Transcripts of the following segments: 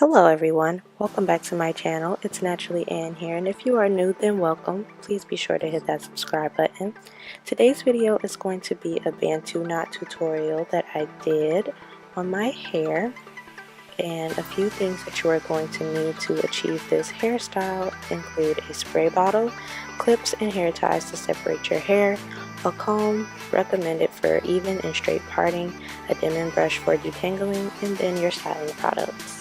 Hello everyone, welcome back to my channel. It's Naturally Ann here, and if you are new then welcome. Please be sure to hit that subscribe button. Today's video is going to be a Bantu knot tutorial that I did on my hair, and a few things that you are going to need to achieve this hairstyle include a spray bottle, clips and hair ties to separate your hair, a comb recommended for even and straight parting, a Denman brush for detangling, and then your styling products.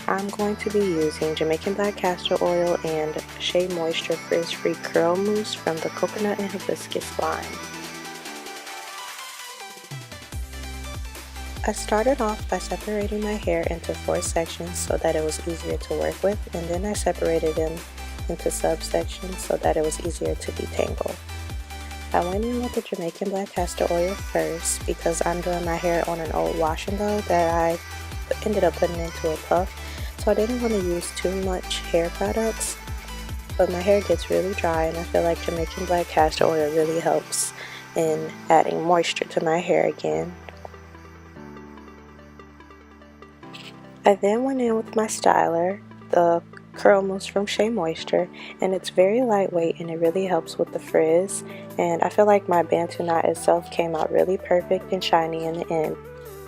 I'm going to be using Jamaican black castor oil and Shea Moisture Frizz Free Curl Mousse from the Coconut and Hibiscus line. I started off by separating my hair into 4 sections so that it was easier to work with, and then I separated them into subsections so that it was easier to detangle. I went in with the Jamaican black castor oil first because I'm doing my hair on an old wash and go that I ended up putting into a puff. So I didn't want to use too much hair products, but my hair gets really dry and I feel like Jamaican black castor oil really helps in adding moisture to my hair again. I then went in with my styler, the curl mousse from Shea Moisture, and it's very lightweight and it really helps with the frizz, and I feel like my Bantu knot itself came out really perfect and shiny in the end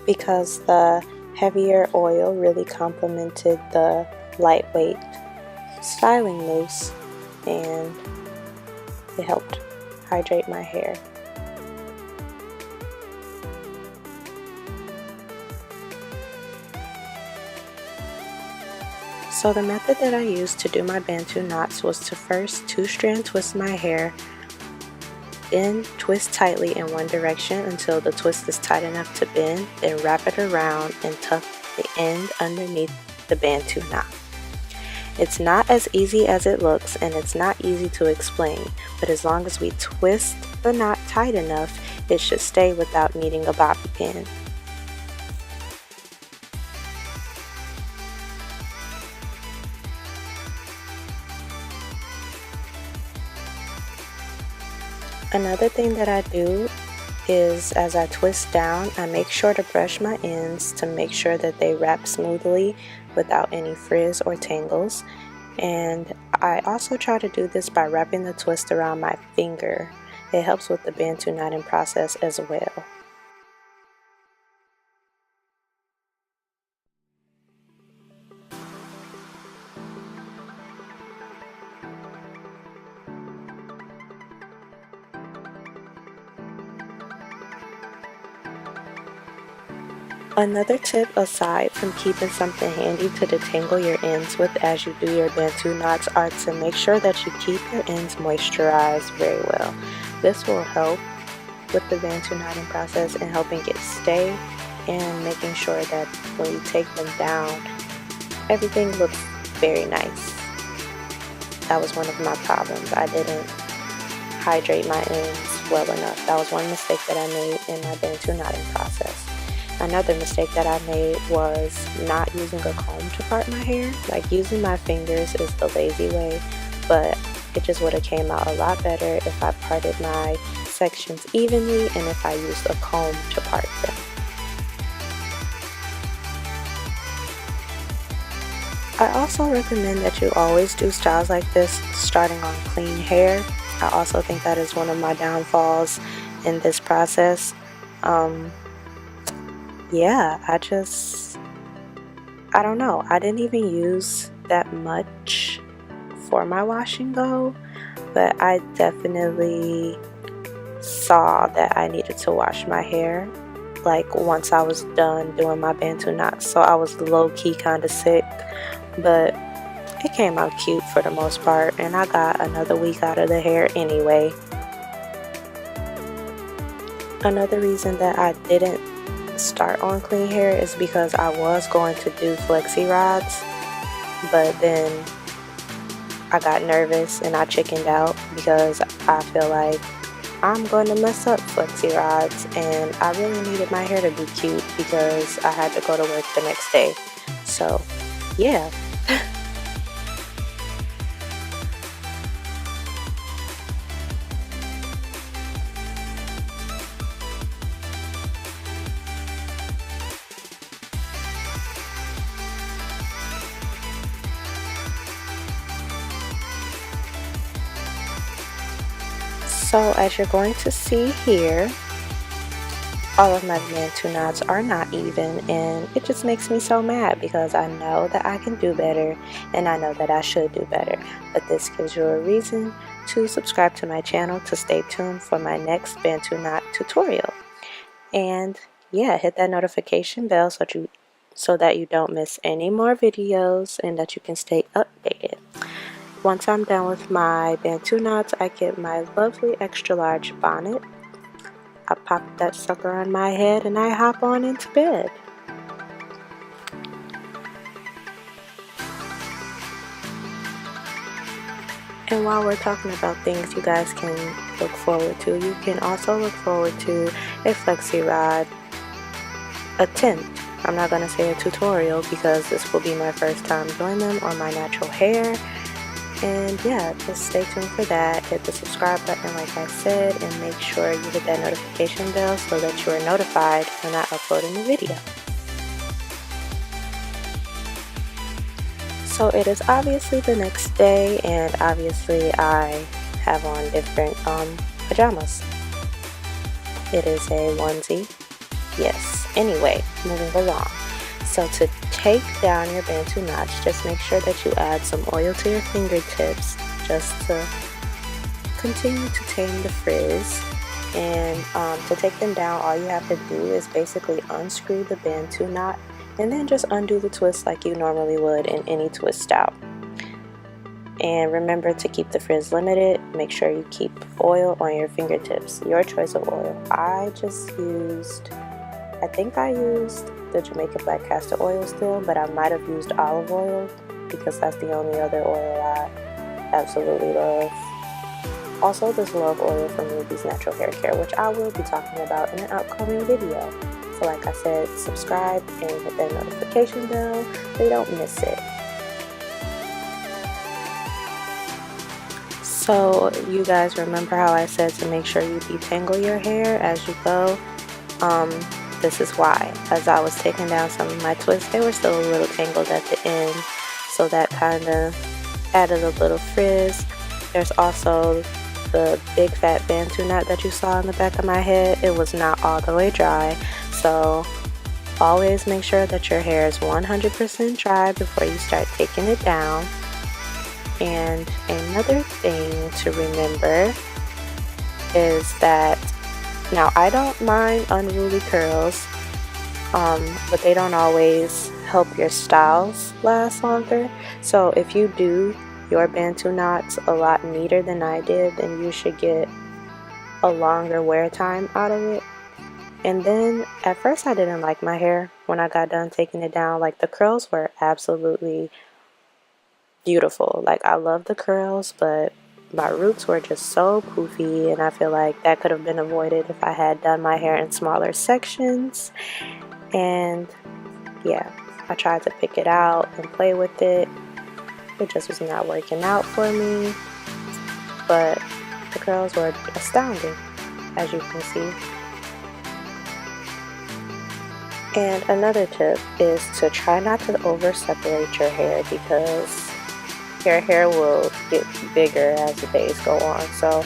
because the heavier oil really complemented the lightweight styling mousse and it helped hydrate my hair. So the method that I used to do my Bantu knots was to first 2-strand twist my hair, then twist tightly in one direction until the twist is tight enough to bend, then wrap it around and tuck the end underneath the Bantu knot. It's not as easy as it looks and it's not easy to explain, but as long as we twist the knot tight enough, it should stay without needing a bobby pin. Another thing that I do is as I twist down, I make sure to brush my ends to make sure that they wrap smoothly without any frizz or tangles. And I also try to do this by wrapping the twist around my finger. It helps with the Bantu knotting process as well. Another tip aside from keeping something handy to detangle your ends with as you do your Bantu knots are to make sure that you keep your ends moisturized very well. This will help with the Bantu knotting process and helping it stay and making sure that when you take them down, everything looks very nice. That was one of my problems. I didn't hydrate my ends well enough. That was one mistake that I made in my Bantu knotting process. Another mistake that I made was not using a comb to part my hair. Like, using my fingers is the lazy way, but it just would have came out a lot better if I parted my sections evenly and if I used a comb to part them. I also recommend that you always do styles like this starting on clean hair. I also think that is one of my downfalls in this process. Yeah, I don't know. I didn't even use that much for my wash and go, but I definitely saw that I needed to wash my hair like once I was done doing my Bantu knots. So I was low-key kind of sick, but it came out cute for the most part, and I got another week out of the hair anyway. Another reason that I didn't start on clean hair is because I was going to do flexi rods, but then I got nervous and I chickened out because I feel like I'm going to mess up flexi rods, and I really needed my hair to be cute because I had to go to work the next day. So yeah. So as you're going to see here, all of my Bantu knots are not even, and it just makes me so mad because I know that I can do better and I know that I should do better. But this gives you a reason to subscribe to my channel to stay tuned for my next Bantu knot tutorial. And yeah, hit that notification bell so that you don't miss any more videos and that you can stay updated. Once I'm done with my Bantu knots, I get my lovely extra large bonnet. I pop that sucker on my head and I hop on into bed. And while we're talking about things you guys can look forward to, you can also look forward to a flexi rod attempt. I'm not going to say a tutorial because this will be my first time doing them on my natural hair. And yeah, just stay tuned for that. Hit the subscribe button like I said, and make sure you hit that notification bell so that you are notified when I upload a new video. So it is obviously the next day, and obviously I have on different pajamas. It is a onesie. Yes, anyway, moving along. So to take down your Bantu knots, just make sure that you add some oil to your fingertips just to continue to tame the frizz. And to take them down, all you have to do is basically unscrew the Bantu knot and then just undo the twist like you normally would in any twist style. And remember to keep the frizz limited. Make sure you keep oil on your fingertips, your choice of oil. I think I used the Jamaican black castor oil still, but I might have used olive oil because that's the only other oil I absolutely love. Also, this love oil from Ruby's Natural Hair Care, which I will be talking about in an upcoming video. So like I said, subscribe and hit that notification bell so you don't miss it. So you guys remember how I said to make sure you detangle your hair as you go? This is why. As I was taking down some of my twists, they were still a little tangled at the end, so that kind of added a little frizz. There's also the big fat Bantu knot that you saw in the back of my head. It was not all the way dry, so always make sure that your hair is 100% dry before you start taking it down. And another thing to remember is that now I don't mind unruly curls, but they don't always help your styles last longer. So if you do your Bantu knots a lot neater than I did, then you should get a longer wear time out of it. And then at first I didn't like my hair when I got done taking it down. Like, the curls were absolutely beautiful. Like, I love the curls, but my roots were just so poofy, and I feel like that could have been avoided if I had done my hair in smaller sections. And yeah, I tried to pick it out and play with it. It just was not working out for me, but the curls were astounding, as you can see. And another tip is to try not to over separate your hair, because your hair will get bigger as the days go on. So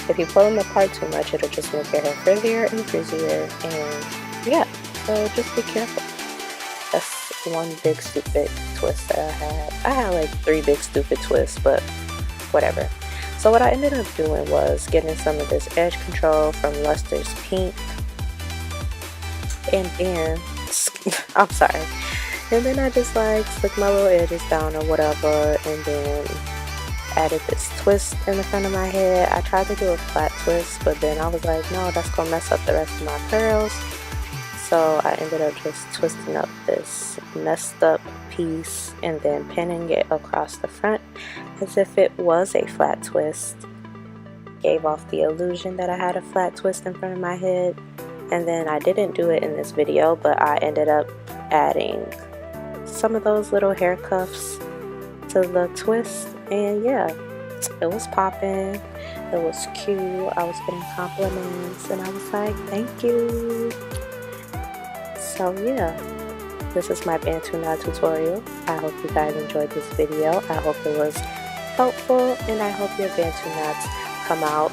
if you pull them apart too much, it'll just make your hair frizzier and frizzier. And yeah, so just be careful. That's one big stupid twist that I had. I had like 3 big stupid twists, but whatever. So what I ended up doing was getting some of this edge control from Luster's Pink, and then I'm sorry. And then I just like slick my little edges down or whatever, and then added this twist in the front of my head. I tried to do a flat twist, but then I was like, no, that's gonna mess up the rest of my curls. So I ended up just twisting up this messed up piece and then pinning it across the front as if it was a flat twist. Gave off the illusion that I had a flat twist in front of my head. And then I didn't do it in this video, but I ended up adding some of those little hair cuffs to the twist, and yeah, it was popping. It was cute. I was getting compliments, and I was like, thank you. So yeah, this is my Bantu knot tutorial. I hope you guys enjoyed this video. I hope it was helpful, and I hope your Bantu knots come out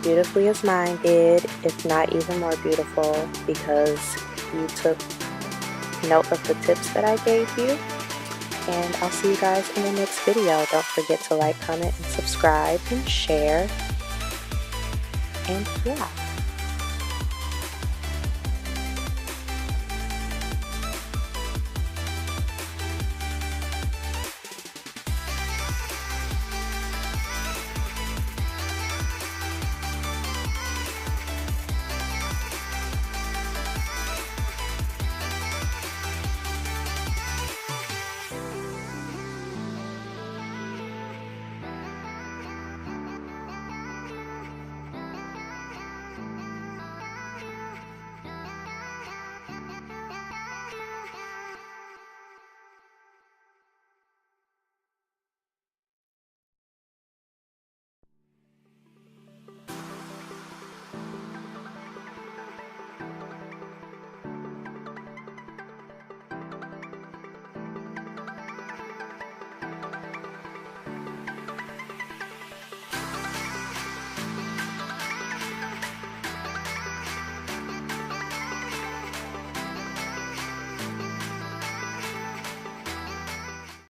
beautifully as mine did, if not even more beautiful, because you took note of the tips that I gave you. And I'll see you guys in the next video. Don't forget to like, comment, and subscribe, and share. And yeah.